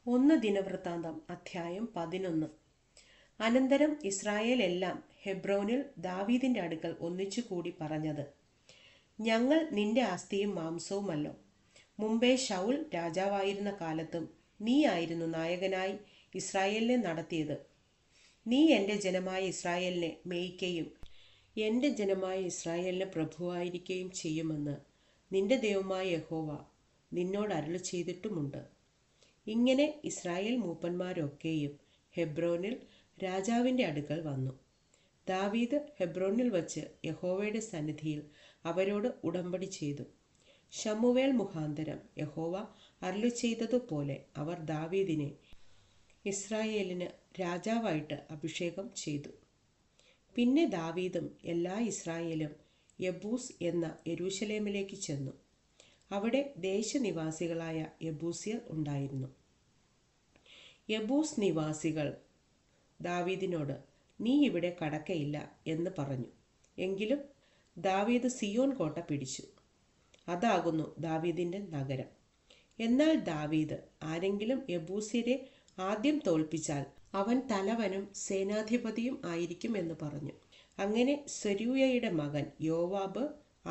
ഒന്ന് ദിനവൃത്താന്തം അധ്യായം 11. അനന്തരം ഇസ്രായേൽ എല്ലാം ഹെബ്രോനിൽ ദാവീദിന്റെ അടുക്കൽ ഒന്നിച്ചുകൂടി പറഞ്ഞത്, ഞങ്ങൾ നിന്റെ അസ്ഥിയും മാംസവുമല്ലോ. മുമ്പേ ശൗൽ രാജാവായിരുന്ന കാലത്തും നീ ആയിരുന്നു നായകനായി ഇസ്രായേലിനെ നടത്തിയത്. നീ എൻ്റെ ജനമായ ഇസ്രായേലിനെ മേയ്ക്കുകയും എൻ്റെ ജനമായ ഇസ്രായേലിന് പ്രഭുവായിരിക്കുകയും ചെയ്യുമെന്ന് നിന്റെ ദൈവമായ യഹോവ നിന്നോട് അരുളി ചെയ്തിട്ടുമുണ്ട്. ഇങ്ങനെ ഇസ്രായേൽ മൂപ്പന്മാരൊക്കെയും ഹെബ്രോനിൽ രാജാവിൻ്റെ അടുക്കൽ വന്നു. ദാവീദ് ഹെബ്രോനിൽ വച്ച് യഹോവയുടെ സന്നിധിയിൽ അവരോട് ഉടമ്പടി ചെയ്തു. ശമൂവേൽ മുഖാന്തരം യഹോവ അരുളി ചെയ്തതുപോലെ അവർ ദാവീദിനെ ഇസ്രായേലിന് രാജാവായിട്ട് അഭിഷേകം ചെയ്തു. പിന്നെ ദാവീദും എല്ലാ ഇസ്രായേലും യെബൂസ് എന്ന യെരൂശലേമിലേക്ക് ചെന്നു. അവിടെ ദേശനിവാസികളായ യെബൂസ്യർ ഉണ്ടായിരുന്നു. യെബൂസ് നിവാസികൾ ദാവീദിനോട്, നീ ഇവിടെ കടക്കയില്ല എന്ന് പറഞ്ഞു. എങ്കിലും ദാവീദ് സിയോൻ കോട്ട പിടിച്ചു. അതാകുന്നു ദാവീദിന്റെ നഗരം. എന്നാൽ ദാവീദ് ആരെങ്കിലും യെബൂസ്യരെ ആദ്യം തോൽപ്പിച്ചാൽ അവൻ തലവനും സേനാധിപതിയും ആയിരിക്കും എന്ന് പറഞ്ഞു. അങ്ങനെ സെരൂയയുടെ മകൻ യോവാബ്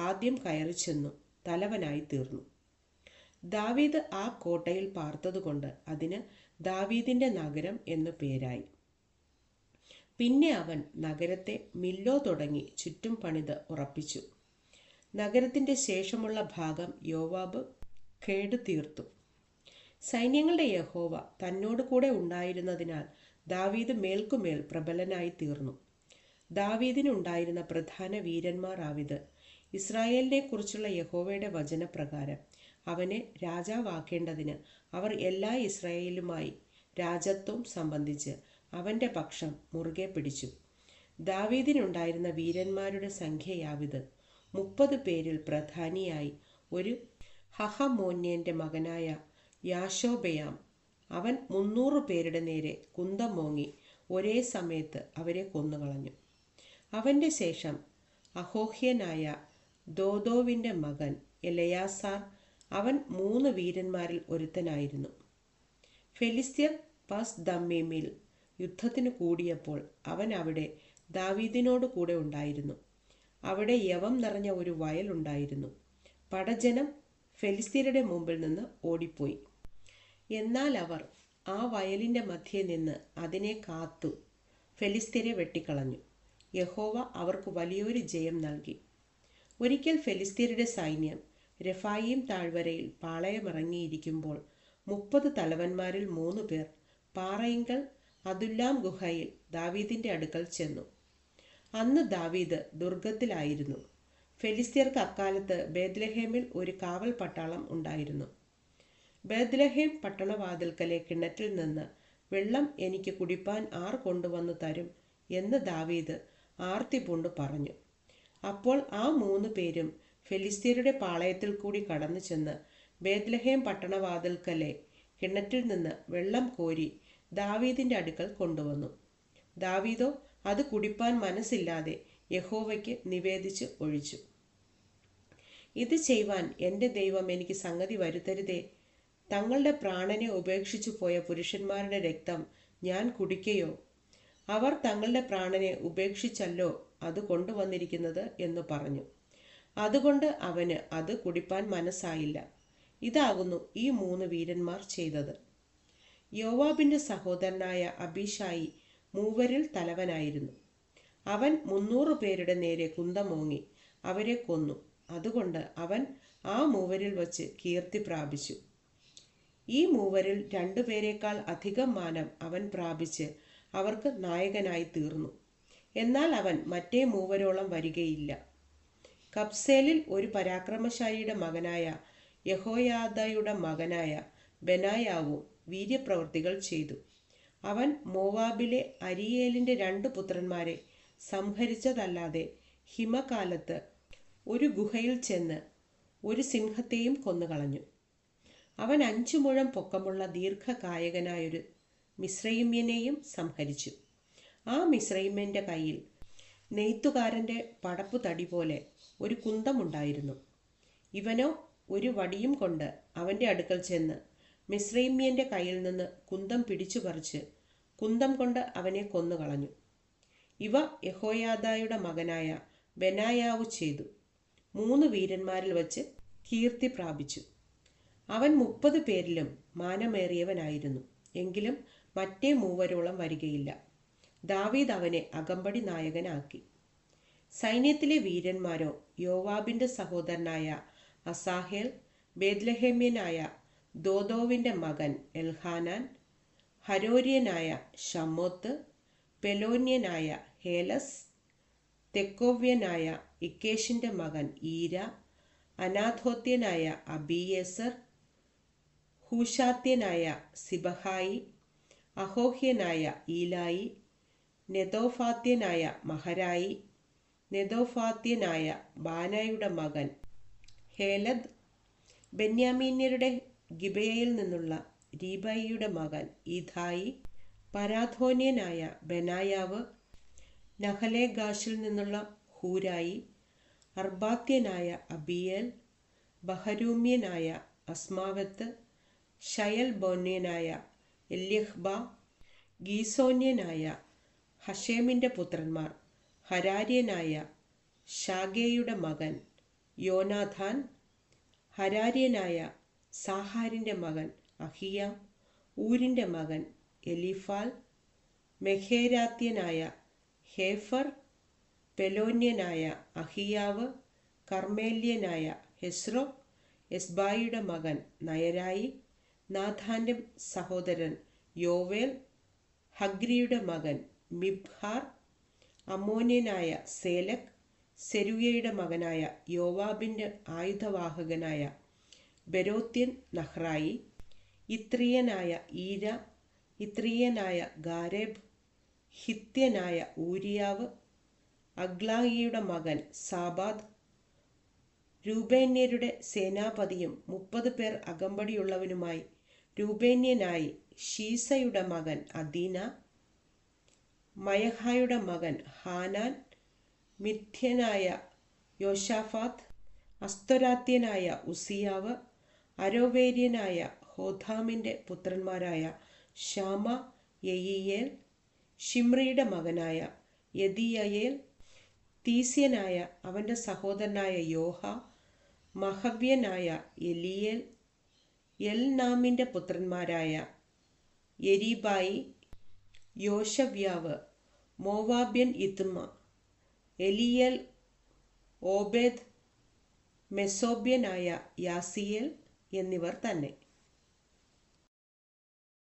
ആദ്യം കയറി ചെന്നു തലവനായി തീർന്നു. ദാവീദ് ആ കോട്ടയിൽ പാർത്തതുകൊണ്ട് അതിന് ദാവീദിന്റെ നഗരം എന്നു പേരായി. പിന്നെ അവൻ നഗരത്തെ മില്ലോ തുടങ്ങി ചുറ്റും പണിത് ഉറപ്പിച്ചു. നഗരത്തിന്റെ ശേഷമുള്ള ഭാഗം യോവാബ് കേടുതീർത്തു. സൈന്യങ്ങളുടെ യഹോവ തന്നോട് കൂടെ ഉണ്ടായിരുന്നതിനാൽ ദാവീദ് മേൽക്കുമേൽ പ്രബലനായി തീർന്നു. ദാവീദിനുണ്ടായിരുന്ന പ്രധാന വീരന്മാർ ആവിത്. ഇസ്രായേലിനെ കുറിച്ചുള്ള യഹോവയുടെ വചനപ്രകാരം അവനെ രാജാവാക്കേണ്ടതിന് അവർ എല്ലാ ഇസ്രായേലുമായി രാജത്വം സംബന്ധിച്ച് അവന്റെ പക്ഷം മുറുകെ പിടിച്ചു. ദാവീദിനുണ്ടായിരുന്ന വീരന്മാരുടെ സംഖ്യയാവിത്. 30 പേരിൽ പ്രധാനിയായി ഒരു ഹഹമോന്യന്റെ മകനായ യാശോബെയാം. അവൻ 300 പേരുടെ നേരെ കുന്തമോങ്ങി ഒരേ സമയത്ത് അവരെ കൊന്നുകളഞ്ഞു. അവന്റെ ശേഷം അഹോഹ്യനായ ദോദോവിന്റെ മകൻ എലെയാസാർ. അവൻ 3 വീരന്മാരിൽ ഒരുത്തനായിരുന്നു. ഫെലിസ്ത്യർ പസ് ദമ്മീമിൽ യുദ്ധത്തിന് കൂടിയപ്പോൾ അവൻ അവിടെ ദാവീദിനോട് കൂടെ ഉണ്ടായിരുന്നു. അവിടെ യവം നിറഞ്ഞ ഒരു വയലുണ്ടായിരുന്നു. പടജനം ഫെലിസ്ത്യരുടെ മുമ്പിൽ നിന്ന് ഓടിപ്പോയി. എന്നാൽ അവർ ആ വയലിന്റെ മധ്യേ നിന്ന് അതിനെ കാത്തു ഫെലിസ്ത്യരെ വെട്ടിക്കളഞ്ഞു. യഹോവ അവർക്ക് വലിയൊരു ജയം നൽകി. ഒരിക്കൽ ഫെലിസ്ത്യരുടെ സൈന്യം രഫായീം താഴ്വരയിൽ പാളയമിറങ്ങിയിരിക്കുമ്പോൾ 30 തലവന്മാരിൽ 3 പേർ പാറയിങ്കൽ അദുല്ലാം ഗുഹയിൽ ദാവീദിന്റെ അടുക്കൽ ചെന്നു. അന്ന് ദാവീദ് ദുർഗത്തിലായിരുന്നു. ഫെലിസ്ത്യർക്ക് അക്കാലത്ത് ബേത്ലഹേമിൽ ഒരു കാവൽ പട്ടാളം ഉണ്ടായിരുന്നു. ബേത്ലഹേം പട്ടണവാതിൽക്കലെ കിണറ്റിൽ നിന്ന് വെള്ളം എനിക്ക് കുടിപ്പാൻ ആർ കൊണ്ടുവന്നു തരും എന്ന് ദാവീദ് ആർത്തി പൂണ്ട് പറഞ്ഞു. അപ്പോൾ ആ 3 പേരും ഫെലിസ്ത്യരുടെ പാളയത്തിൽ കൂടി കടന്നു ചെന്ന് ബേത്ലഹേം പട്ടണവാതിൽക്കലെ കിണറ്റിൽ നിന്ന് വെള്ളം കോരി ദാവീദിന്റെ അടുക്കൽ കൊണ്ടുവന്നു. ദാവീദോ അത് കുടിപ്പാൻ മനസ്സില്ലാതെ യഹോവയ്ക്ക് നിവേദിച്ച് ഒഴിച്ചു. ഇത് ചെയ്യുവാൻ എൻ്റെ ദൈവം എനിക്ക് സംഗതി വരുത്തരുതേ. തങ്ങളുടെ പ്രാണനെ ഉപേക്ഷിച്ചു പോയ പുരുഷന്മാരുടെ രക്തം ഞാൻ കുടിക്കയോ? അവർ തങ്ങളുടെ പ്രാണനെ ഉപേക്ഷിച്ചല്ലോ അത് കൊണ്ടുവന്നിരിക്കുന്നത് എന്ന് പറഞ്ഞു. അതുകൊണ്ട് അവന് അത് കുടിപ്പാൻ മനസ്സായില്ല. ഇതാകുന്നു ഈ 3 വീരന്മാർ ചെയ്തത്. യോവാബിന്റെ സഹോദരനായ അബീശായി മൂവരിൽ തലവനായിരുന്നു. അവൻ 300 പേരുടെ നേരെ കുന്തമോങ്ങി അവരെ കൊന്നു. അതുകൊണ്ട് അവൻ ആ മൂവരിൽ വച്ച് കീർത്തി പ്രാപിച്ചു. ഈ മൂവരിൽ 2 പേരെക്കാൾ അധികം മാനം അവൻ പ്രാപിച്ച് അവർക്ക് നായകനായി തീർന്നു. എന്നാൽ അവൻ മറ്റേ മൂവരോളം വരികയില്ല. കബ്സേലിൽ ഒരു പരാക്രമശാലിയുടെ മകനായ യഹോയാദയുടെ മകനായ ബെനായാവും വീര്യപ്രവൃത്തികൾ ചെയ്തു. അവൻ മോവാബിലെ അരിയേലിന്റെ 2 പുത്രന്മാരെ സംഹരിച്ചതല്ലാതെ ഹിമകാലത്ത് ഒരു ഗുഹയിൽ ചെന്ന് ഒരു സിംഹത്തെയും കൊന്നുകളഞ്ഞു. അവൻ 5 മുഴം പൊക്കമുള്ള ദീർഘകായകനായൊരു മിസ്രയീമ്യനെയും സംഹരിച്ചു. ആ മിസ്രയീമ്യന്റെ കയ്യിൽ നെയ്ത്തുകാരന്റെ പടപ്പു തടി പോലെ ഒരു കുന്തമുണ്ടായിരുന്നു. ഇവനോ ഒരു വടിയും കൊണ്ട് അവന്റെ അടുക്കൽ ചെന്ന് മിസ്രൈമ്യൻ്റെ കയ്യിൽ നിന്ന് കുന്തം പിടിച്ചു പറിച്ച് കുന്തം കൊണ്ട് അവനെ കൊന്നുകളഞ്ഞു. ഇവ യഹോയാദയുടെ മകനായ ബെനായാവു ചെയ്തു. 3 വീരന്മാരിൽ വച്ച് കീർത്തി പ്രാപിച്ചു. അവൻ 30 പേരിലും മാനമേറിയവനായിരുന്നു. എങ്കിലും മറ്റേ 3 വരികയില്ല. ദാവീദ് അവനെ അകമ്പടി നായകനാക്കി. സൈന്യത്തിലെ വീരന്മാരോ യോവാബിൻ്റെ സഹോദരനായ അസാഹേൽ, ബേത്ലഹേമ്യനായ ദോദോവിൻ്റെ മകൻ എൽഹാനാൻ, ഹരോര്യനായ ഷമ്മോത്ത്, പെലോന്യനായ ഹേലസ്, തെക്കോവ്യനായ ഇക്കേഷിൻ്റെ മകൻ ഈര, അനാഥോത്യനായ അബിയേസർ, ഹൂഷാത്യനായ സിബഹായി, അഹോഹ്യനായ ഈലായി, നെതോഫാത്യനായ മഹരായി, നെതോഫാത്യനായ ബാനയുടെ മകൻ ഹേലദ്, ബെന്യാമീന്യരുടെ ഗിബയയിൽ നിന്നുള്ള രീബായിയുടെ മകൻ ഈഥായി, പരാഥോന്യനായ ബെനായാവ്, നഹലേഗാഷിൽ നിന്നുള്ള ഹൂരായി, അർബാത്യനായ അബിയേൽ, ബഹരൂമ്യനായ അസ്മാവത്ത്, ഷയൽ ബോന്യനായ എല്യഹ്ബ, ഗീസോന്യനായ ഹഷേമിൻ്റെ പുത്രന്മാർ, ഹരാര്യനായ ഷാഗേയുടെ മകൻ യോനാഥാൻ, ഹരാര്യനായ സാഹാരിൻ്റെ മകൻ അഹിയാം, ഊരിൻ്റെ മകൻ എലിഫാൽ, മെഹേരാത്യനായ ഹേഫർ, പെലോന്യനായ അഹിയാവ്, കർമ്മേല്യനായ ഹെസ്രോ, എസ്ബായിയുടെ മകൻ നയരായി, നാഥാൻ്റെ സഹോദരൻ യോവേൽ, ഹഗ്രിയുടെ മകൻ മിബ്ഹാർ, അമ്മോന്യനായ സേലക്, സെരൂയയുടെ മകനായ യോവാബിൻ്റെ ആയുധവാഹകനായ ബെരോത്യൻ നഹ്രായി, ഇത്രീയനായ ഈര, ഇത്രീയനായ ഗാരേബ്, ഹിത്യനായ ഊരിയാവ്, അഗ്ലായിയുടെ മകൻ സാബാദ്, രൂബേന്യരുടെ സേനാപതിയും 30 പേർ അകമ്പടിയുള്ളവനുമായി രൂബേന്യനായി ഷീസയുടെ മകൻ അദീന, മയഹായുടെ മകൻ ഹാനാൻ, മിഥ്യനായ യോഷാഫാത്ത്, അസ്തോരാത്യനായ ഉസിയാവ്, അരോവേര്യനായ ഹോഥാമിൻ്റെ പുത്രന്മാരായ ഷാമ, യെയിയേൽ, ഷിമ്രിയുടെ മകനായ യദിയയേൽ, തീസ്യനായ അവൻ്റെ സഹോദരനായ യോഹ, മഹവ്യനായ എലിയേൽ, എൽനാമിൻ്റെ പുത്രന്മാരായ യെരീബായി, യോശവ്യാവ്, മോവാബ്യൻ ഇത്മ, എലിയേൽ, ഓബേദ്, മെസോബ്യനായ യാസിയേൽ എന്നിവർ തന്നെ.